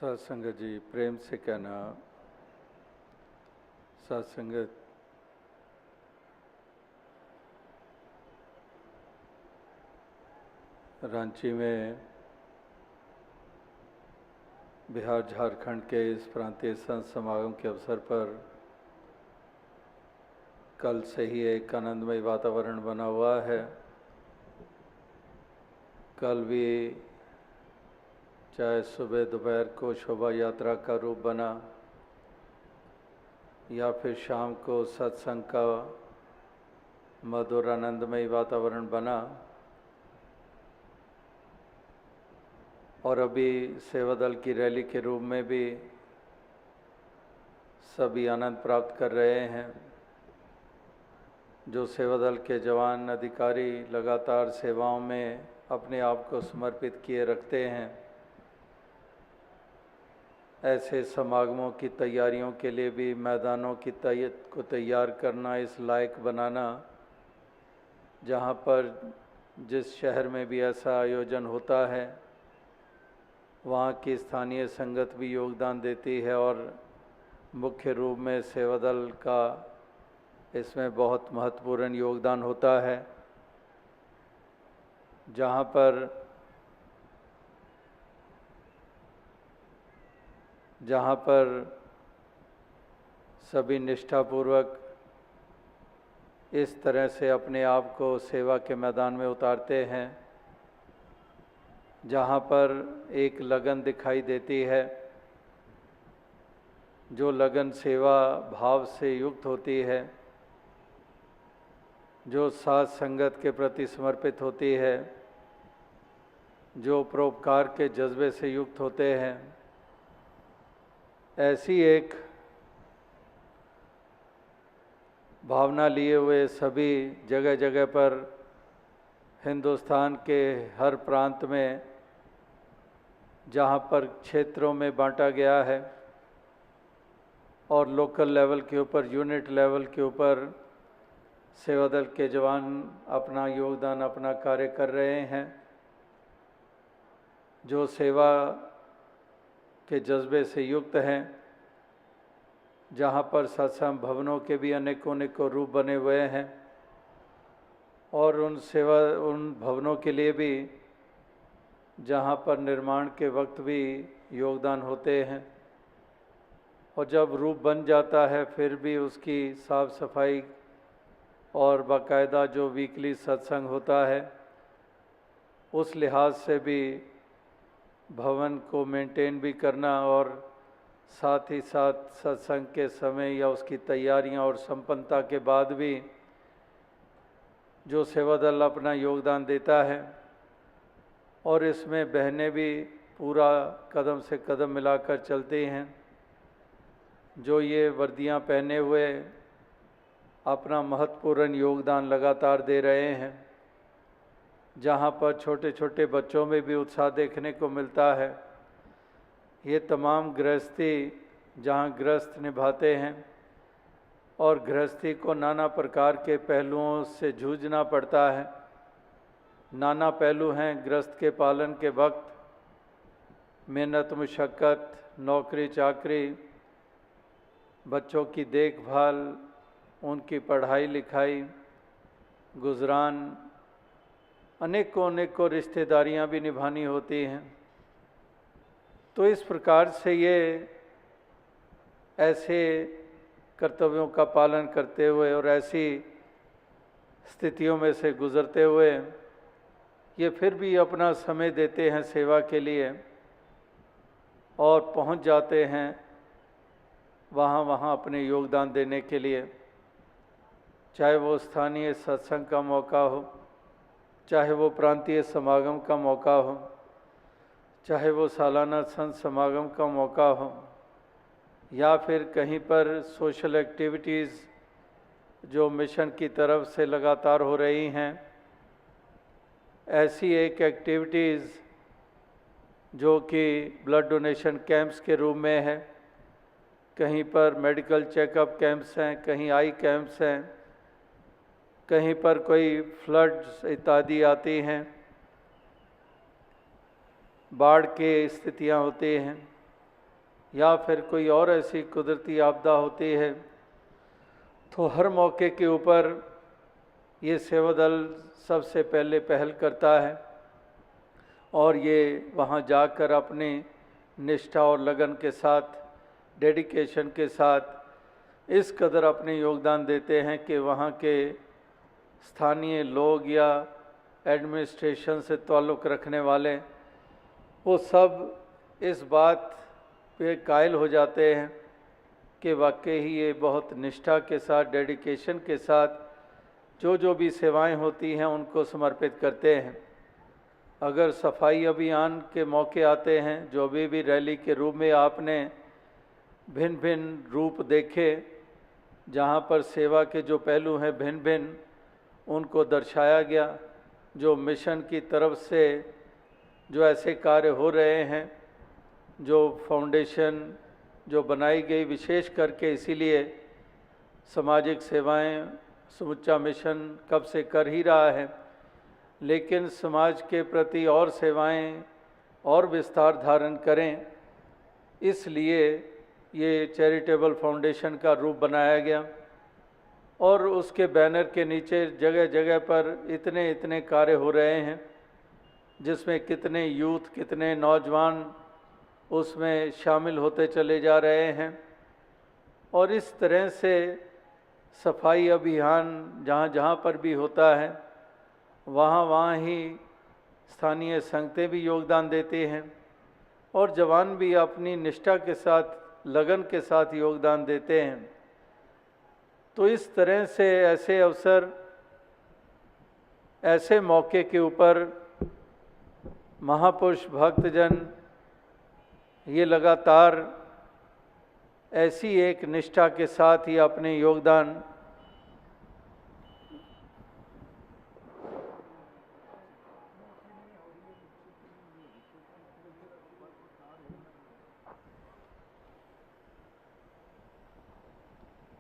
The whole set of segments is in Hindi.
सत्संगत जी प्रेम से कहना, सत्संगत रांची में बिहार झारखंड के इस प्रांतीय संत समागम के अवसर पर कल से ही एक आनंदमय वातावरण बना हुआ है। कल भी चाहे सुबह दोपहर को शोभा यात्रा का रूप बना या फिर शाम को सत्संग का मधुर आनंदमय वातावरण बना, और अभी सेवा दल की रैली के रूप में भी सभी आनंद प्राप्त कर रहे हैं। जो सेवा दल के जवान अधिकारी लगातार सेवाओं में अपने आप को समर्पित किए रखते हैं, ऐसे समागमों की तैयारियों के लिए भी मैदानों की को तैयार करना, इस लायक बनाना, जहाँ पर जिस शहर में भी ऐसा आयोजन होता है वहाँ की स्थानीय संगत भी योगदान देती है और मुख्य रूप में सेवा दल का इसमें बहुत महत्वपूर्ण योगदान होता है। जहाँ पर सभी निष्ठापूर्वक इस तरह से अपने आप को सेवा के मैदान में उतारते हैं, जहाँ पर एक लगन दिखाई देती है, जो लगन सेवा भाव से युक्त होती है, जो साथ संगत के प्रति समर्पित होती है, जो परोपकार के जज्बे से युक्त होते हैं, ऐसी एक भावना लिए हुए सभी जगह जगह पर हिंदुस्तान के हर प्रांत में, जहाँ पर क्षेत्रों में बांटा गया है और लोकल लेवल के ऊपर, यूनिट लेवल के ऊपर सेवा दल के जवान अपना योगदान, अपना कार्य कर रहे हैं। जो सेवा के जज्बे से युक्त हैं, जहाँ पर सत्संग भवनों के भी अनेकों रूप बने हुए हैं और उन भवनों के लिए भी जहाँ पर निर्माण के वक्त भी योगदान होते हैं, और जब रूप बन जाता है फिर भी उसकी साफ सफाई और बाकायदा जो वीकली सत्संग होता है उस लिहाज से भी भवन को मेंटेन भी करना, और साथ ही साथ सत्संग के समय या उसकी तैयारियां और संपन्नता के बाद भी जो सेवा दल अपना योगदान देता है, और इसमें बहनें भी पूरा कदम से कदम मिलाकर चलती हैं। जो ये वर्दियां पहने हुए अपना महत्वपूर्ण योगदान लगातार दे रहे हैं, जहाँ पर छोटे छोटे बच्चों में भी उत्साह देखने को मिलता है। ये तमाम गृहस्थी जहाँ गृहस्थ निभाते हैं, और गृहस्थी को नाना प्रकार के पहलुओं से जूझना पड़ता है। नाना पहलू हैं गृहस्थ के पालन के वक्त, मेहनत मुशक्क़त, नौकरी चाकरी, बच्चों की देखभाल, उनकी पढ़ाई लिखाई, गुजरान, अनेकों रिश्तेदारियां भी निभानी होती हैं। तो इस प्रकार से ये ऐसे कर्तव्यों का पालन करते हुए और ऐसी स्थितियों में से गुजरते हुए ये फिर भी अपना समय देते हैं सेवा के लिए, और पहुंच जाते हैं वहाँ अपने योगदान देने के लिए। चाहे वो स्थानीय सत्संग का मौका हो, चाहे वो प्रांतीय समागम का मौका हो, चाहे वो सालाना संत समागम का मौका हो, या फिर कहीं पर सोशल एक्टिविटीज़ जो मिशन की तरफ से लगातार हो रही हैं, ऐसी एक एक्टिविटीज़ जो कि ब्लड डोनेशन कैंप्स के रूप में है, कहीं पर मेडिकल चेकअप कैंप्स हैं, कहीं आई कैंप्स हैं, कहीं पर कोई फ्लड्स इत्यादि आती हैं, बाढ़ की स्थितियां होती हैं, या फिर कोई और ऐसी कुदरती आपदा होती है, तो हर मौके के ऊपर ये सेवा दल सबसे पहले पहल करता है और ये वहाँ जाकर अपनी निष्ठा और लगन के साथ, डेडिकेशन के साथ इस कदर अपने योगदान देते हैं कि वहाँ के स्थानीय लोग या एडमिनिस्ट्रेशन से ताल्लुक़ रखने वाले वो सब इस बात पे कायल हो जाते हैं कि वाकई ही ये बहुत निष्ठा के साथ, डेडिकेशन के साथ जो भी सेवाएं होती हैं उनको समर्पित करते हैं। अगर सफाई अभियान के मौके आते हैं, जो भी रैली के रूप में आपने भिन्न भिन्न रूप देखे, जहाँ पर सेवा के जो पहलू हैं भिन्न भिन्न उनको दर्शाया गया, जो मिशन की तरफ से जो ऐसे कार्य हो रहे हैं, जो फाउंडेशन जो बनाई गई विशेष करके इसीलिए सामाजिक सेवाएं समूचा मिशन कब से कर ही रहा है, लेकिन समाज के प्रति और सेवाएं और विस्तार धारण करें, इसलिए ये चैरिटेबल फाउंडेशन का रूप बनाया गया और उसके बैनर के नीचे जगह जगह पर इतने इतने कार्य हो रहे हैं, जिसमें कितने यूथ, कितने नौजवान उसमें शामिल होते चले जा रहे हैं। और इस तरह से सफाई अभियान जहाँ जहाँ पर भी होता है वहाँ ही स्थानीय संगतें भी योगदान देती हैं और जवान भी अपनी निष्ठा के साथ, लगन के साथ योगदान देते हैं। तो इस तरह से ऐसे अवसर, ऐसे मौके के ऊपर महापुरुष भक्तजन ये लगातार ऐसी एक निष्ठा के साथ ही अपने योगदान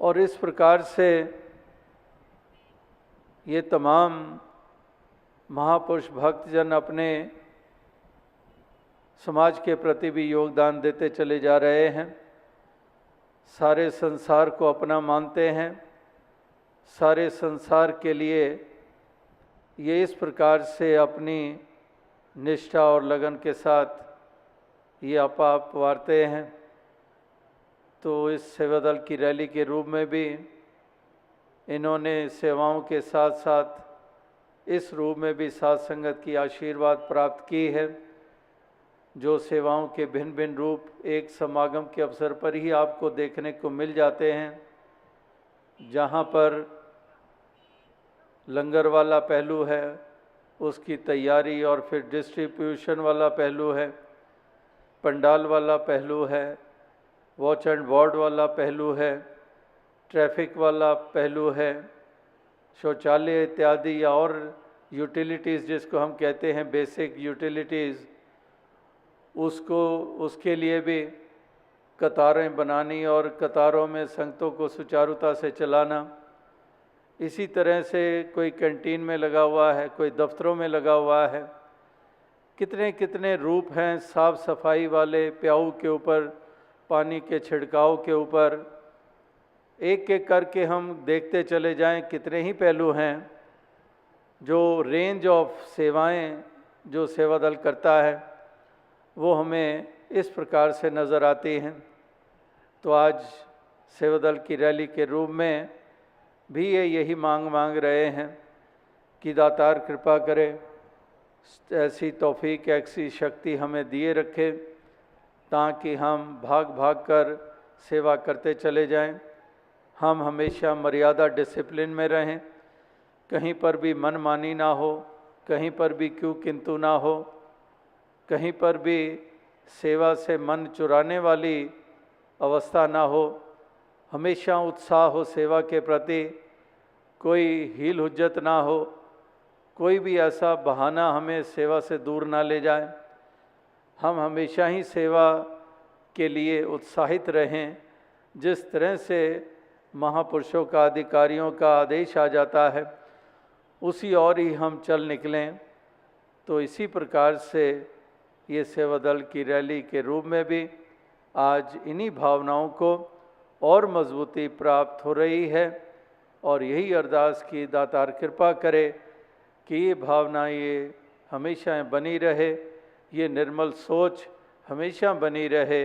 और इस प्रकार से ये तमाम महापुरुष भक्तजन अपने समाज के प्रति भी योगदान देते चले जा रहे हैं। सारे संसार को अपना मानते हैं, सारे संसार के लिए ये इस प्रकार से अपनी निष्ठा और लगन के साथ ये आप वारते हैं। तो इस सेवा दल की रैली के रूप में भी इन्होंने सेवाओं के साथ साथ इस रूप में भी साथ संगत की आशीर्वाद प्राप्त की है, जो सेवाओं के भिन्न भिन्न रूप एक समागम के अवसर पर ही आपको देखने को मिल जाते हैं, जहाँ पर लंगर वाला पहलू है, उसकी तैयारी, और फिर डिस्ट्रीब्यूशन वाला पहलू है, पंडाल वाला पहलू है, वॉच एंड वार्ड वाला पहलू है, ट्रैफिक वाला पहलू है, शौचालय इत्यादि या और यूटिलिटीज़ जिसको हम कहते हैं बेसिक यूटिलिटीज़, उसके लिए भी कतारें बनानी और कतारों में संगतों को सुचारुता से चलाना। इसी तरह से कोई कैंटीन में लगा हुआ है, कोई दफ्तरों में लगा हुआ है, कितने कितने रूप हैं साफ़ सफाई वाले, प्याऊ के ऊपर, पानी के छिड़काव के ऊपर, एक एक करके हम देखते चले जाएं, कितने ही पहलू हैं। जो रेंज ऑफ सेवाएं जो सेवा दल करता है वो हमें इस प्रकार से नज़र आती हैं। तो आज सेवा दल की रैली के रूप में भी ये यही मांग रहे हैं कि दातार कृपा करे, ऐसी तौफीक, ऐसी शक्ति हमें दिए रखे ताकि हम भाग भाग कर सेवा करते चले जाएं। हम हमेशा मर्यादा, डिसिप्लिन में रहें, कहीं पर भी मनमानी ना हो, कहीं पर भी क्यों किंतु ना हो, कहीं पर भी सेवा से मन चुराने वाली अवस्था ना हो, हमेशा उत्साह हो सेवा के प्रति, कोई हील हुज्जत ना हो, कोई भी ऐसा बहाना हमें सेवा से दूर ना ले जाए। हम हमेशा ही सेवा के लिए उत्साहित रहें। जिस तरह से महापुरुषों का, अधिकारियों का आदेश आ जाता है उसी और ही हम चल निकलें। तो इसी प्रकार से ये सेवा दल की रैली के रूप में भी आज इन्हीं भावनाओं को और मजबूती प्राप्त हो रही है और यही अरदास की दातार कृपा करे कि ये भावना ये हमेशा बनी रहे, ये निर्मल सोच हमेशा बनी रहे,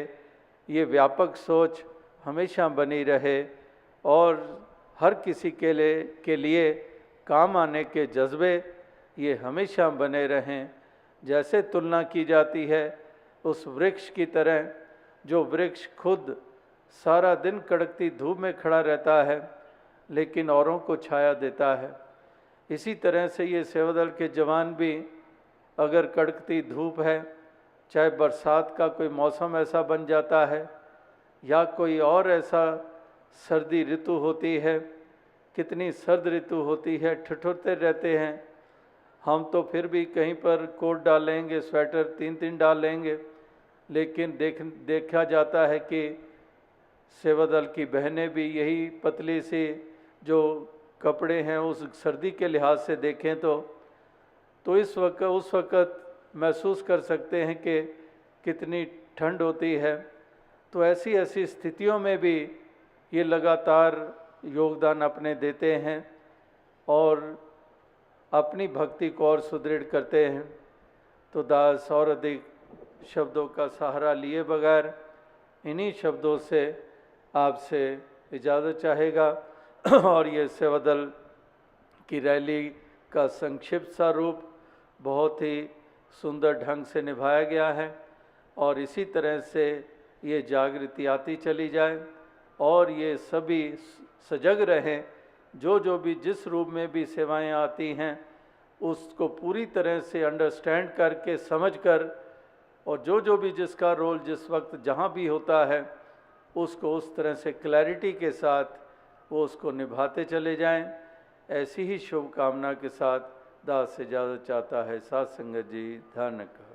ये व्यापक सोच हमेशा बनी रहे और हर किसी के लिए काम आने के जज्बे ये हमेशा बने रहें। जैसे तुलना की जाती है उस वृक्ष की तरह, जो वृक्ष खुद सारा दिन कड़कती धूप में खड़ा रहता है लेकिन औरों को छाया देता है, इसी तरह से ये सेवादल के जवान भी अगर कड़कती धूप है, चाहे बरसात का कोई मौसम ऐसा बन जाता है या कोई और ऐसा सर्दी ऋतु होती है, कितनी सर्द ऋतु होती है, ठिठुरते रहते हैं हम, तो फिर भी कहीं पर कोट डाल लेंगे, स्वेटर 3-3 डाल लेंगे, लेकिन देखा जाता है कि सेवादल की बहनें भी यही पतली सी जो कपड़े हैं उस सर्दी के लिहाज से देखें तो उस वक़्त महसूस कर सकते हैं कि कितनी ठंड होती है। तो ऐसी स्थितियों में भी ये लगातार योगदान अपने देते हैं और अपनी भक्ति को और सुदृढ़ करते हैं। तो दास और अधिक शब्दों का सहारा लिए बगैर इन्हीं शब्दों से आपसे इजाज़त चाहेगा और ये सेवादल की रैली का संक्षिप्त सा रूप बहुत ही सुंदर ढंग से निभाया गया है और इसी तरह से ये जागृति आती चली जाए और ये सभी सजग रहें, जो भी जिस रूप में भी सेवाएं आती हैं उसको पूरी तरह से अंडरस्टैंड करके समझकर और जो भी जिसका रोल जिस वक्त जहाँ भी होता है उसको उस तरह से क्लैरिटी के साथ वो उसको निभाते चले जाएं। ऐसी ही शुभकामना के साथ दास से इजाज़त चाहता है। साथ संगत जी ध्यान रखा।